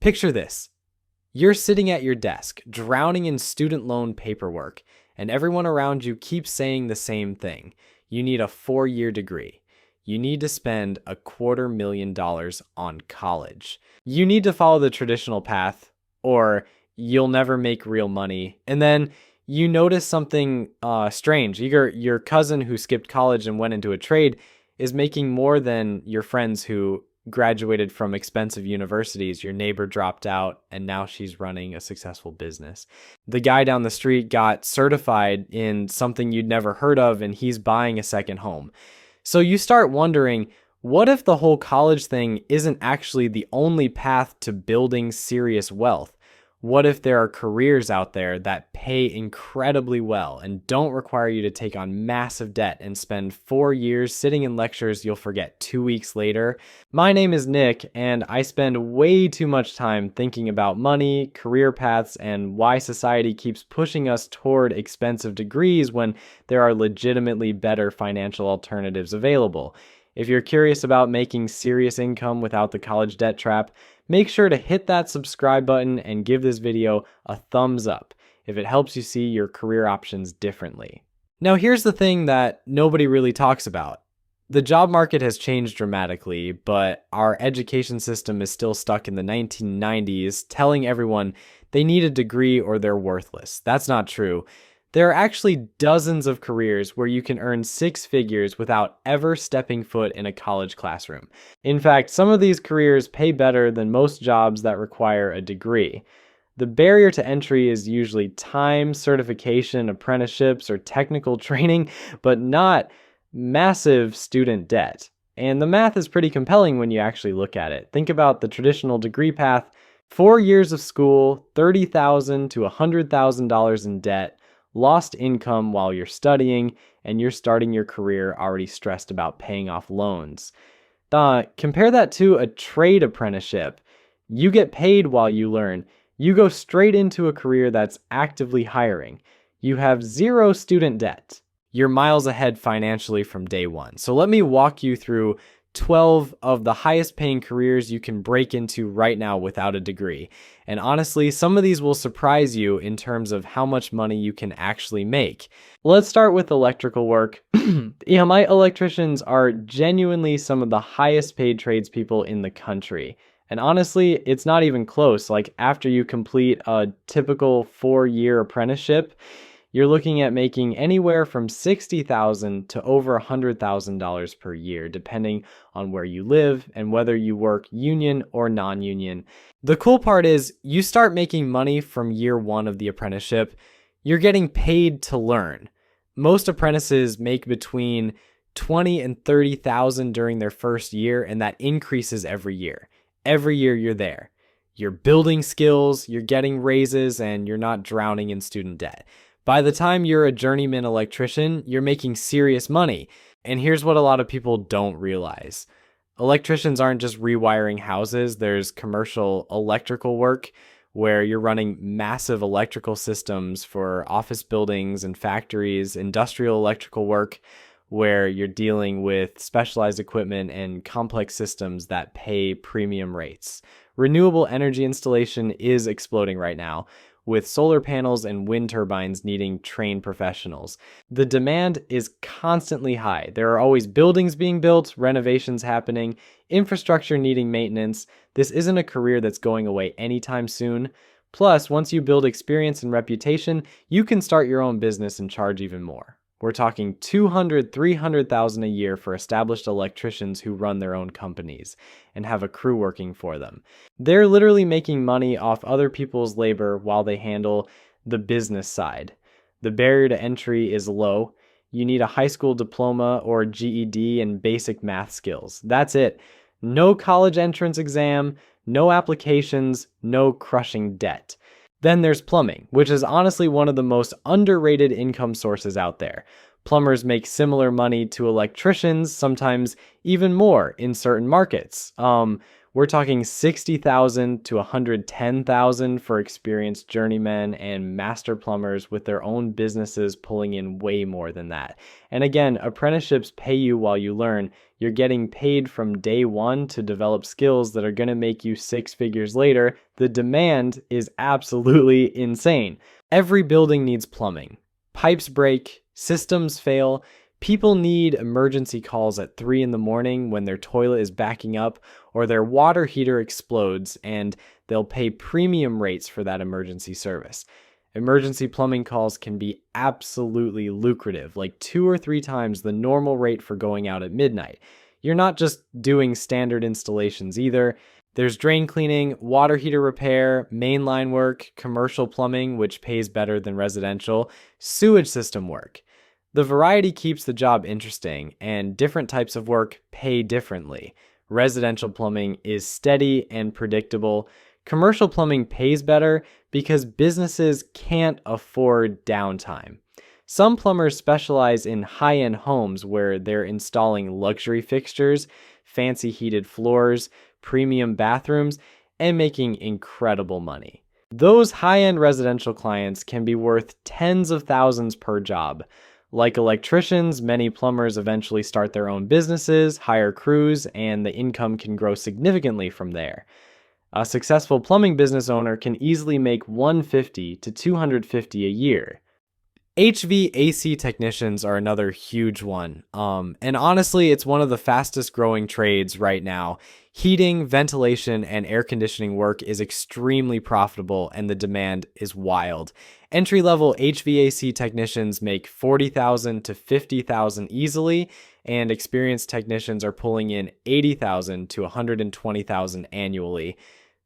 Picture this. You're sitting at your desk, drowning in student loan paperwork, and everyone around you keeps saying the same thing. You need a 4-year degree. You need to spend $250,000 on college. You need to follow the traditional path, or you'll never make real money. And then you notice something strange. Your cousin who skipped college and went into a trade is making more than your friends who graduated from expensive universities. Your neighbor dropped out and now she's running a successful business. The guy down the street got certified in something you'd never heard of and he's buying a second home. So you start wondering, what if the whole college thing isn't actually the only path to building serious wealth? What if there are careers out there that pay incredibly well and don't require you to take on massive debt and spend 4 years sitting in lectures you'll forget 2 weeks later? My name is Nick, and I spend way too much time thinking about money, career paths, and why society keeps pushing us toward expensive degrees when there are legitimately better financial alternatives available. If you're curious about making serious income without the college debt trap, make sure to hit that subscribe button and give this video a thumbs up if it helps you see your career options differently. Now, here's the thing that nobody really talks about. The job market has changed dramatically, but our education system is still stuck in the 1990s, telling everyone they need a degree or they're worthless. That's not true. There are actually dozens of careers where you can earn 6 figures without ever stepping foot in a college classroom. In fact, some of these careers pay better than most jobs that require a degree. The barrier to entry is usually time, certification, apprenticeships, or technical training, but not massive student debt. And the math is pretty compelling when you actually look at it. Think about the traditional degree path: 4 years of school, $30,000 to $100,000 in debt, lost income while you're studying, and you're starting your career already stressed about paying off loans. Compare that to a trade apprenticeship. You get paid while you learn. You go straight into a career that's actively hiring. You have 0 student debt. You're miles ahead financially from day one. So let me walk you through 12 of the highest paying careers you can break into right now without a degree. And honestly, some of these will surprise you in terms of how much money you can actually make. Let's start with electrical work. My electricians are genuinely some of the highest paid tradespeople in the country. And honestly, it's not even close. Like, after you complete a typical 4-year apprenticeship, you're looking at making anywhere from $60,000 to over $100,000 per year, depending on where you live and whether you work union or non-union. The cool part is you start making money from year 1 of the apprenticeship. You're getting paid to learn. Most apprentices make between $20,000 and $30,000 during their first year, and that increases every year. Every year you're there. You're building skills, you're getting raises, and you're not drowning in student debt. By the time you're a journeyman electrician, you're making serious money. And here's what a lot of people don't realize. Electricians aren't just rewiring houses. There's commercial electrical work where you're running massive electrical systems for office buildings and factories, industrial electrical work where you're dealing with specialized equipment and complex systems that pay premium rates. Renewable energy installation is exploding right now, with solar panels and wind turbines needing trained professionals. The demand is constantly high. There are always buildings being built, renovations happening, infrastructure needing maintenance. This isn't a career that's going away anytime soon. Plus, once you build experience and reputation, you can start your own business and charge even more. We're talking $200,000, $300,000 a year for established electricians who run their own companies and have a crew working for them. They're literally making money off other people's labor while they handle the business side. The barrier to entry is low. You need a high school diploma or GED and basic math skills. That's it. No college entrance exam, no applications, no crushing debt. Then there's plumbing, which is honestly one of the most underrated income sources out there. Plumbers make similar money to electricians, sometimes even more in certain markets. We're talking 60,000 to 110,000 for experienced journeymen and master plumbers with their own businesses pulling in way more than that. And again, apprenticeships pay you while you learn. You're getting paid from day one to develop skills that are going to make you six figures later. The demand is absolutely insane. Every building needs plumbing. Pipes break, systems fail. People need emergency calls at 3 in the morning when their toilet is backing up or their water heater explodes, and they'll pay premium rates for that emergency service. Emergency plumbing calls can be absolutely lucrative, like 2 or 3 times the normal rate for going out at midnight. You're not just doing standard installations either. There's drain cleaning, water heater repair, mainline work, commercial plumbing, which pays better than residential, sewage system work. The variety keeps the job interesting, and different types of work pay differently. Residential plumbing is steady and predictable. Commercial plumbing pays better because businesses can't afford downtime. Some plumbers specialize in high-end homes where they're installing luxury fixtures, fancy heated floors, premium bathrooms, and making incredible money. Those high-end residential clients can be worth tens of thousands per job. Like electricians, many plumbers eventually start their own businesses, hire crews, and the income can grow significantly from there. A successful plumbing business owner can easily make $150 to $250 a year. HVAC technicians are another huge one. And honestly, it's one of the fastest growing trades right now. Heating, ventilation, and air conditioning work is extremely profitable and the demand is wild. Entry-level HVAC technicians make $40,000 to $50,000 easily, and experienced technicians are pulling in $80,000 to $120,000 annually.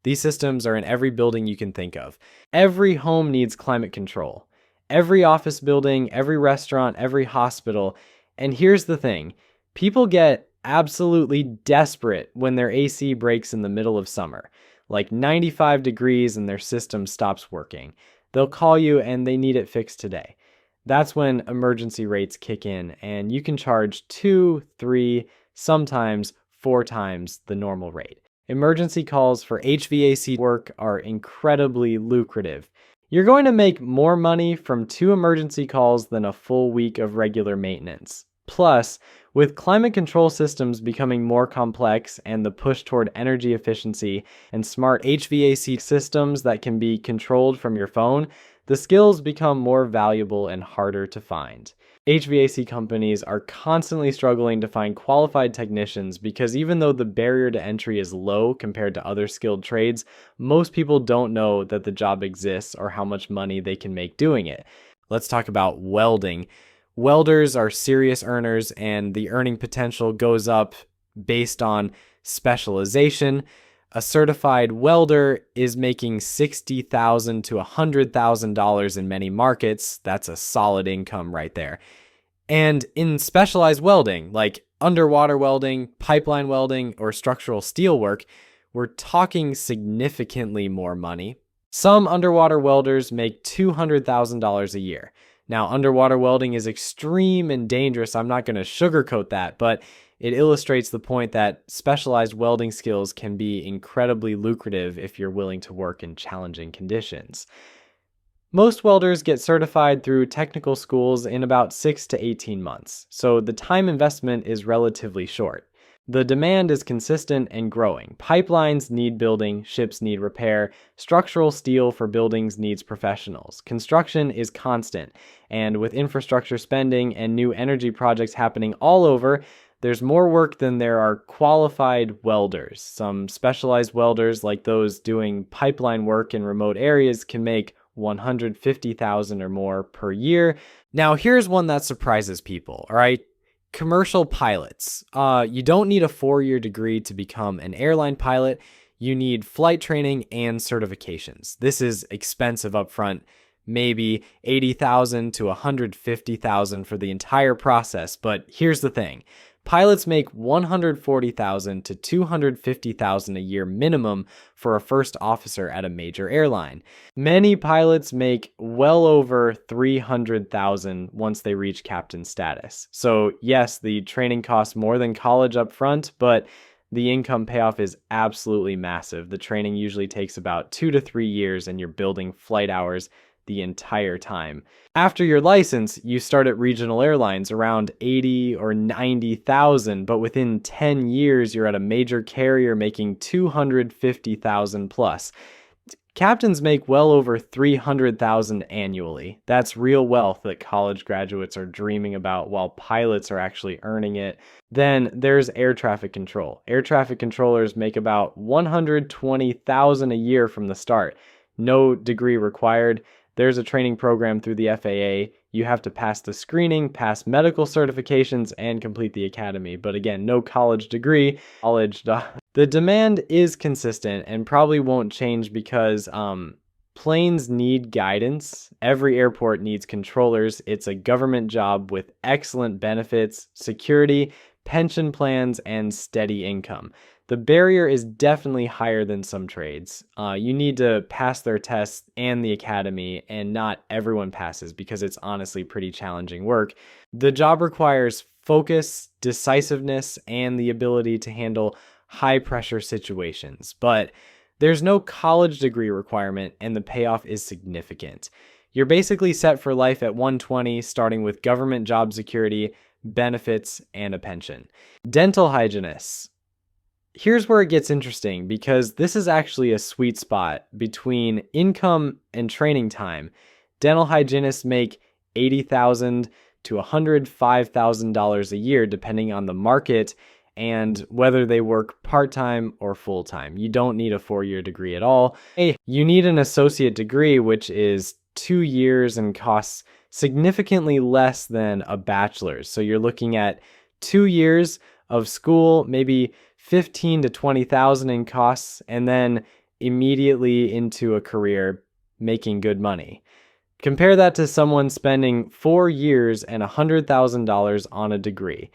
These systems are in every building you can think of. Every home needs climate control. Every office building, every restaurant, every hospital. And here's the thing. People get absolutely desperate when their AC breaks in the middle of summer, like 95 degrees and their system stops working. They'll call you and they need it fixed today. That's when emergency rates kick in and you can charge 2, 3, sometimes 4 times the normal rate. Emergency calls for HVAC work are incredibly lucrative. You're going to make more money from 2 emergency calls than a full week of regular maintenance. Plus, with climate control systems becoming more complex and the push toward energy efficiency and smart HVAC systems that can be controlled from your phone, the skills become more valuable and harder to find. HVAC companies are constantly struggling to find qualified technicians because even though the barrier to entry is low compared to other skilled trades, most people don't know that the job exists or how much money they can make doing it. Let's talk about welding. Welders are serious earners and the earning potential goes up based on specialization. A certified welder is making $60,000 to $100,000 in many markets. That's a solid income right there. And in specialized welding, like underwater welding, pipeline welding, or structural steel work, we're talking significantly more money. Some underwater welders make $200,000 a year. Now, underwater welding is extreme and dangerous. I'm not going to sugarcoat that, but it illustrates the point that specialized welding skills can be incredibly lucrative if you're willing to work in challenging conditions. Most welders get certified through technical schools in about 6 to 18 months, so the time investment is relatively short. The demand is consistent and growing. Pipelines need building, ships need repair, structural steel for buildings needs professionals. Construction is constant, and with infrastructure spending and new energy projects happening all over, there's more work than there are qualified welders. Some specialized welders, like those doing pipeline work in remote areas, can make $150,000 or more per year. Now, here's one that surprises people, all right? Commercial pilots. You don't need a 4-year degree to become an airline pilot. You need flight training and certifications. This is expensive upfront, maybe $80,000 to $150,000 for the entire process. But here's the thing. Pilots make $140,000 to $250,000 a year minimum for a first officer at a major airline. Many pilots make well over $300,000 once they reach captain status. So yes, the training costs more than college up front, but the income payoff is absolutely massive. The training usually takes about 2 to 3 years, and you're building flight hours the entire time. After your license, you start at regional airlines around 80 or 90,000, but within 10 years, you're at a major carrier making 250,000 plus. Captains make well over 300,000 annually. That's real wealth that college graduates are dreaming about while pilots are actually earning it. Then there's air traffic control. Air traffic controllers make about 120,000 a year from the start. No degree required. There's a training program through the FAA. You have to pass the screening, pass medical certifications, and complete the academy. But again, no college degree. The demand is consistent and probably won't change because planes need guidance. Every airport needs controllers. It's a government job with excellent benefits, security, pension plans, and steady income. The barrier is definitely higher than some trades. You need to pass their tests and the academy, and not everyone passes because it's honestly pretty challenging work. The job requires focus, decisiveness, and the ability to handle high-pressure situations. But there's no college degree requirement, and the payoff is significant. You're basically set for life at 120, starting with government job security, benefits, and a pension. Dental hygienists. Here's where it gets interesting because this is actually a sweet spot between income and training time. Dental hygienists make $80,000 to $105,000 a year depending on the market and whether they work part-time or full-time. You don't need a 4-year degree at all. You need an associate degree, which is 2 years and costs significantly less than a bachelor's. So you're looking at 2 years of school, maybe 15 to 20,000 in costs, and then immediately into a career making good money. Compare that to someone spending 4 years and $100,000 on a degree.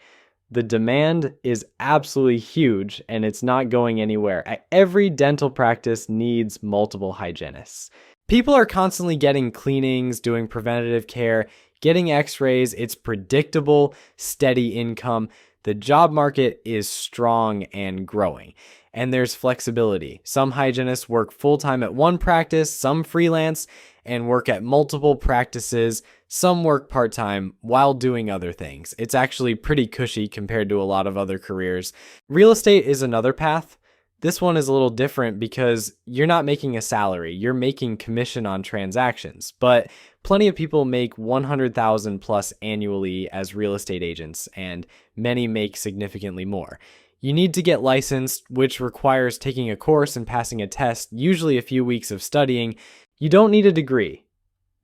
The demand is absolutely huge, and it's not going anywhere. Every dental practice needs multiple hygienists. People are constantly getting cleanings, doing preventative care, getting x-rays. It's predictable, steady income. The job market is strong and growing, and there's flexibility. Some hygienists work full-time at one practice, some freelance, and work at multiple practices. Some work part-time while doing other things. It's actually pretty cushy compared to a lot of other careers. Real estate is another path. This one is a little different because you're not making a salary. You're making commission on transactions, but plenty of people make 100,000 plus annually as real estate agents, and many make significantly more. You need to get licensed, which requires taking a course and passing a test, usually a few weeks of studying. You don't need a degree.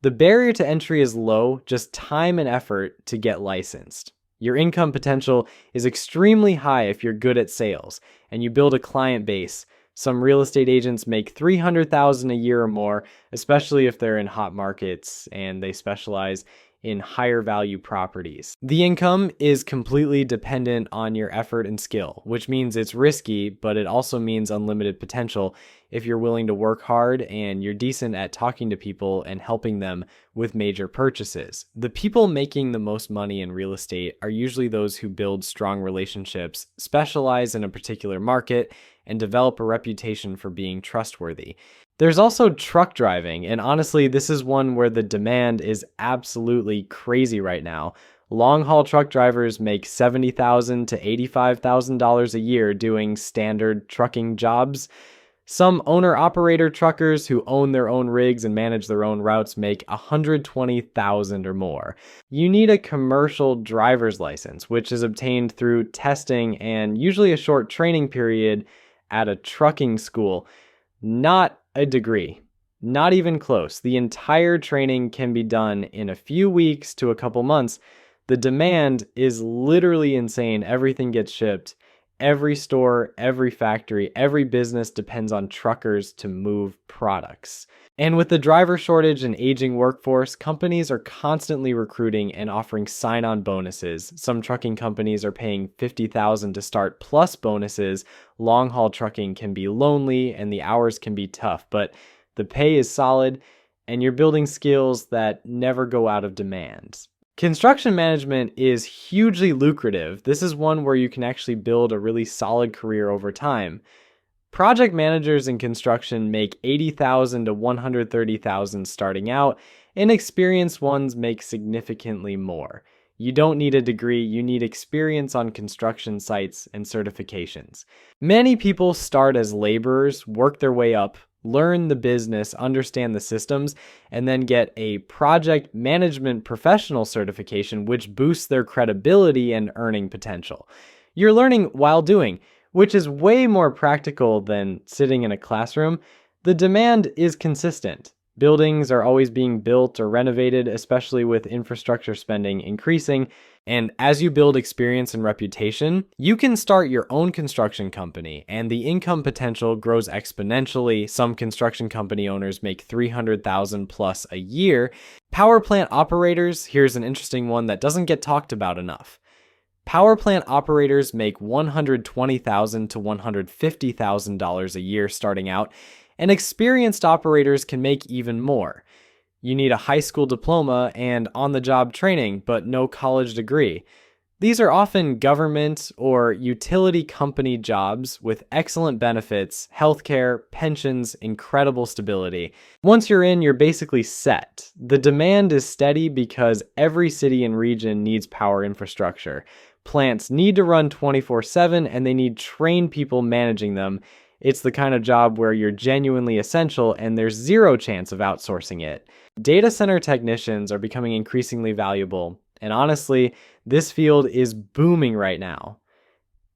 The barrier to entry is low, just time and effort to get licensed. Your income potential is extremely high if you're good at sales and you build a client base. Some real estate agents make $300,000 a year or more, especially if they're in hot markets and they specialize in higher value properties. The income is completely dependent on your effort and skill, which means it's risky, but it also means unlimited potential if you're willing to work hard and you're decent at talking to people and helping them with major purchases. The people making the most money in real estate are usually those who build strong relationships, specialize in a particular market, and develop a reputation for being trustworthy. There's also truck driving, and honestly, this is one where the demand is absolutely crazy right now. Long-haul truck drivers make $70,000 to $85,000 a year doing standard trucking jobs. Some owner-operator truckers who own their own rigs and manage their own routes make $120,000 or more. You need a commercial driver's license, which is obtained through testing and usually a short training period at a trucking school. Not a degree. Not even close. The entire training can be done in a few weeks to a couple months. The demand is literally insane. Everything gets shipped. Every store, every factory, every business depends on truckers to move products. And with the driver shortage and aging workforce, companies are constantly recruiting and offering sign-on bonuses. Some trucking companies are paying $50,000 to start plus bonuses. Long-haul trucking can be lonely and the hours can be tough, but the pay is solid and you're building skills that never go out of demand. Construction management is hugely lucrative. This is one where you can actually build a really solid career over time. Project managers in construction make $80,000 to $130,000 starting out, and experienced ones make significantly more. You don't need a degree, you need experience on construction sites and certifications. Many people start as laborers, work their way up, learn the business, understand the systems, and then get a project management professional certification, which boosts their credibility and earning potential. You're learning while doing, which is way more practical than sitting in a classroom. The demand is consistent. Buildings are always being built or renovated, especially with infrastructure spending increasing. And as you build experience and reputation, you can start your own construction company, and the income potential grows exponentially. Some construction company owners make $300,000 plus a year. Power plant operators, here's an interesting one that doesn't get talked about enough. Power plant operators make $120,000 to $150,000 a year starting out, and experienced operators can make even more. You need a high school diploma and on-the-job training, but no college degree. These are often government or utility company jobs with excellent benefits, healthcare, pensions, incredible stability. Once you're in, you're basically set. The demand is steady because every city and region needs power infrastructure. Plants need to run 24/7, and they need trained people managing them. It's the kind of job where you're genuinely essential and there's zero chance of outsourcing it. Data center technicians are becoming increasingly valuable, and honestly, this field is booming right now.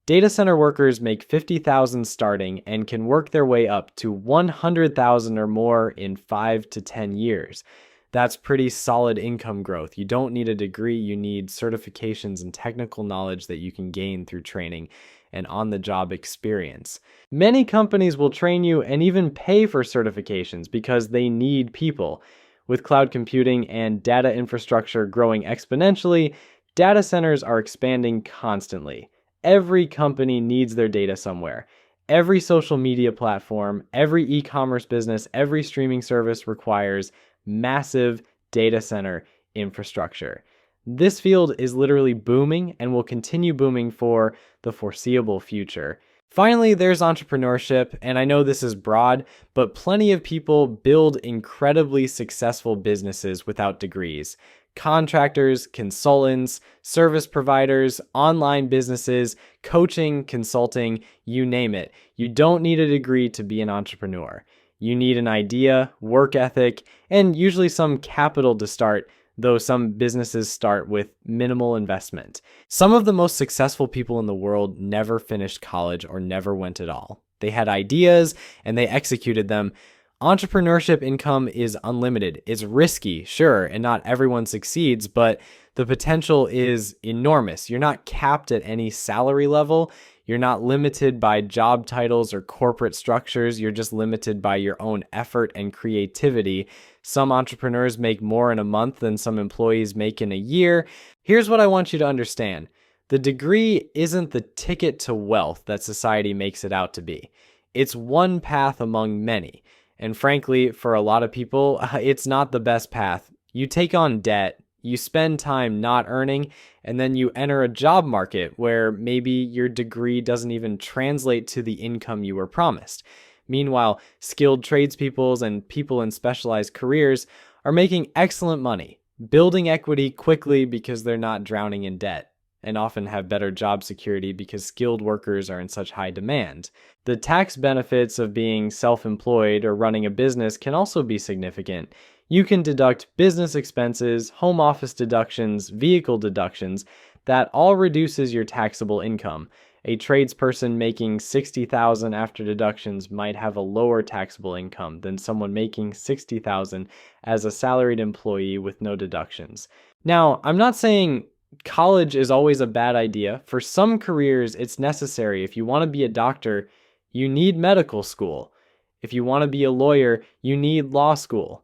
Data center workers make $50,000 starting and can work their way up to $100,000 or more in 5 to 10 years. That's pretty solid income growth. You don't need a degree, you need certifications and technical knowledge that you can gain through training and on-the-job experience. Many companies will train you and even pay for certifications because they need people. With cloud computing and data infrastructure growing exponentially, data centers are expanding constantly. Every company needs their data somewhere. Every social media platform, every e-commerce business, every streaming service requires massive data center infrastructure. This field is literally booming and will continue booming for the foreseeable future. Finally, there's entrepreneurship, and I know this is broad, but plenty of people build incredibly successful businesses without degrees. Contractors, consultants, service providers, online businesses, coaching, consulting, you name it. You don't need a degree to be an entrepreneur. You need an idea, work ethic, and usually some capital to start, though some businesses start with minimal investment. Some of the most successful people in the world never finished college or never went at all. They had ideas and they executed them. Entrepreneurship income is unlimited. It's risky, sure, and not everyone succeeds, but the potential is enormous. You're not capped at any salary level. You're not limited by job titles or corporate structures. You're just limited by your own effort and creativity. Some entrepreneurs make more in a month than some employees make in a year. Here's what I want you to understand. The degree isn't the ticket to wealth that society makes it out to be. It's one path among many. And frankly, for a lot of people, it's not the best path. You take on debt, you spend time not earning, and then you enter a job market where maybe your degree doesn't even translate to the income you were promised. Meanwhile, skilled tradespeople and people in specialized careers are making excellent money, building equity quickly because they're not drowning in debt, and often have better job security because skilled workers are in such high demand. The tax benefits of being self-employed or running a business can also be significant. You can deduct business expenses, home office deductions, vehicle deductions. That all reduces your taxable income. A tradesperson making $60,000 after deductions might have a lower taxable income than someone making $60,000 as a salaried employee with no deductions. Now, I'm not saying college is always a bad idea. For some careers, it's necessary. If you want to be a doctor, you need medical school. If you want to be a lawyer, you need law school.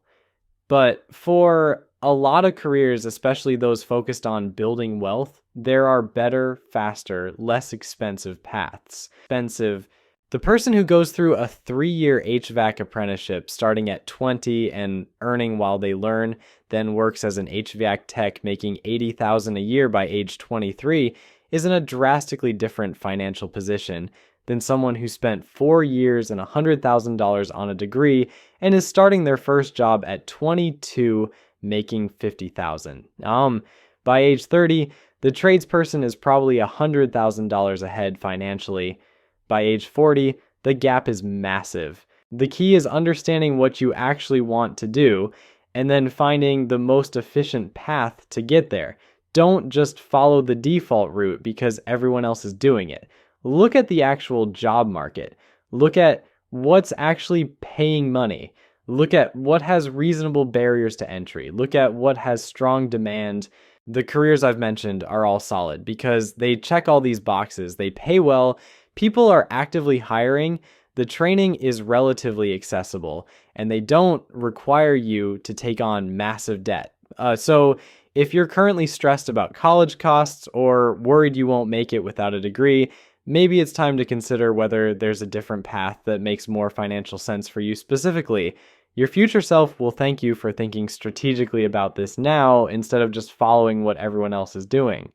But for a lot of careers, especially those focused on building wealth, there are better, faster, less expensive paths. Expensive The person who goes through a 3-year HVAC apprenticeship starting at 20 and earning while they learn, then works as an HVAC tech making $80,000 a year by age 23 is in a drastically different financial position than someone who spent 4 years and $100,000 on a degree and is starting their first job at 22 making $50,000. By age 30, the tradesperson is probably $100,000 ahead financially. By age 40, the gap is massive. The key is understanding what you actually want to do and then finding the most efficient path to get there. Don't just follow the default route because everyone else is doing it. Look at the actual job market. Look at what's actually paying money. Look at what has reasonable barriers to entry. Look at what has strong demand. The careers I've mentioned are all solid because they check all these boxes. They pay well. People are actively hiring. The training is relatively accessible, and they don't require you to take on massive debt. So if you're currently stressed about college costs or worried you won't make it without a degree, maybe it's time to consider whether there's a different path that makes more financial sense for you specifically. Your future self will thank you for thinking strategically about this now instead of just following what everyone else is doing.